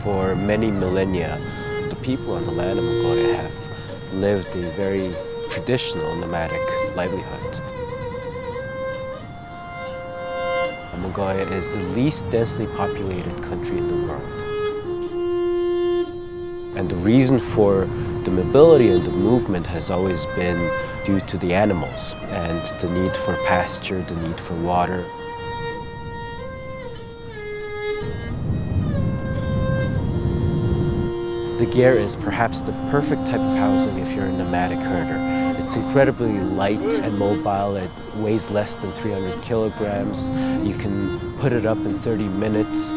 For many millennia, the people on the land of Mongolia have lived a very traditional nomadic livelihood. Mongolia is the least densely populated country in the world. And the reason for the mobility and the movement has always been due to the animals and the need for pasture, the need for water. The ger is perhaps the perfect type of housing if you're a nomadic herder. It's incredibly light and mobile. It weighs less than 300 kilograms. You can put it up in 30 minutes.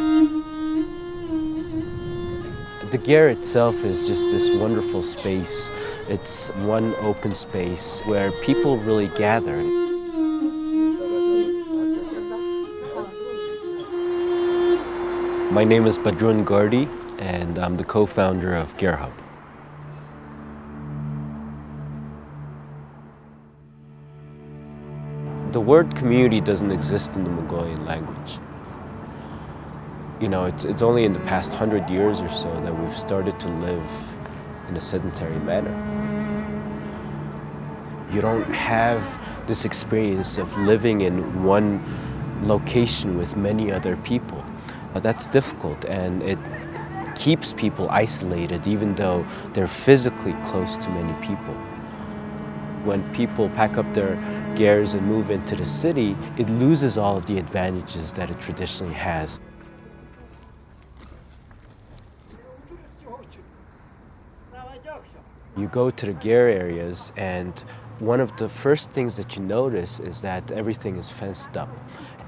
The ger itself is just this wonderful space. It's one open space where people really gather. My name is Badruun and I'm the co-founder of GerHub. The word community doesn't exist in the Mongolian language. You know, it's only in the past 100 years or so that we've started to live in a sedentary manner. You don't have this experience of living in one location with many other people. That's difficult, and it keeps people isolated even though they're physically close to many people. When people pack up their gers and move into the city, it loses all of the advantages that it traditionally has. You go to the ger areas, and one of the first things that you notice is that everything is fenced up.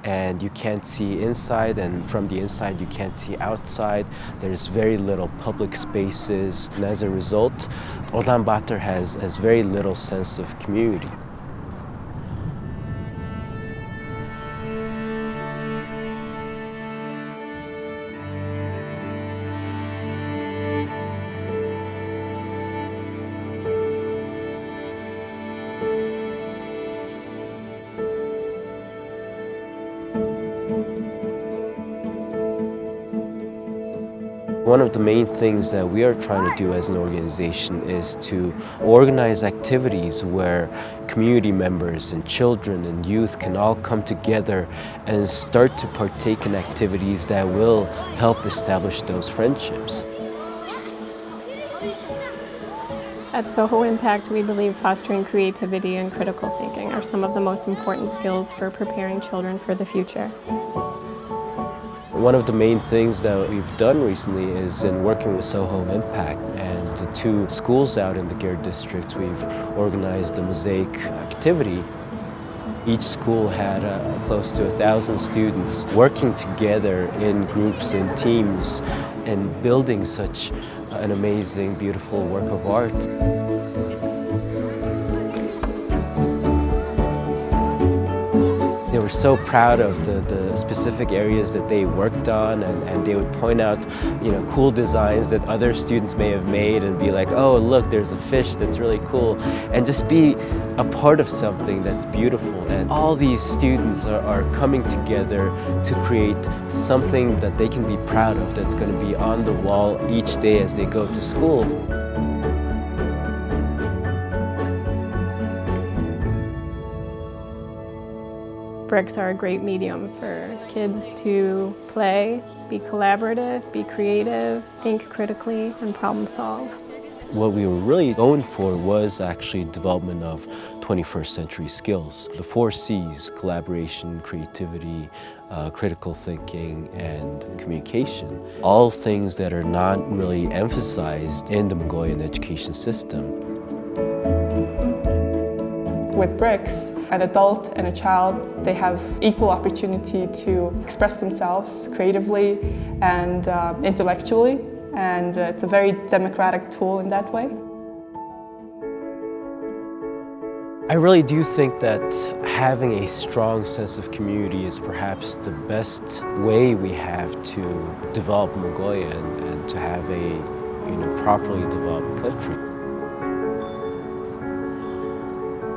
And you can't see inside, and from the inside you can't see outside. There's very little public spaces, and as a result, Ulaanbaatar has very little sense of community. One of the main things that we are trying to do as an organization is to organize activities where community members and children and youth can all come together and start to partake in activities that will help establish those friendships. At Soho Impact, we believe fostering creativity and critical thinking are some of the most important skills for preparing children for the future. One of the main things that we've done recently is in working with Soho Impact and the two schools out in the ger district, we've organized a mosaic activity. Each school had close to 1,000 students working together in groups and teams and building such an amazing, beautiful work of art. They were so proud of the specific areas that they worked on, and they would point out, cool designs that other students may have made and be like, oh, look, there's a fish that's really cool, and just be a part of something that's beautiful. And all these students are coming together to create something that they can be proud of, that's going to be on the wall each day as they go to school. Bricks are a great medium for kids to play, be collaborative, be creative, think critically, and problem solve. What we were really going for was actually development of 21st century skills. The 4 C's, collaboration, creativity, critical thinking, and communication. All things that are not really emphasized in the Mongolian education system. With bricks, an adult and a child, they have equal opportunity to express themselves creatively and intellectually, and it's a very democratic tool in that way. I really do think that having a strong sense of community is perhaps the best way we have to develop Mongolia and to have a properly developed country.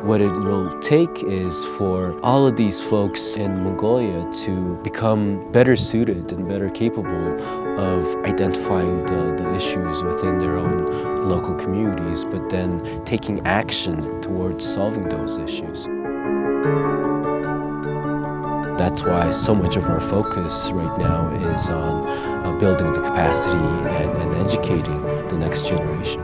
What it will take is for all of these folks in Mongolia to become better suited and better capable of identifying the issues within their own local communities, but then taking action towards solving those issues. That's why so much of our focus right now is on building the capacity and educating the next generation.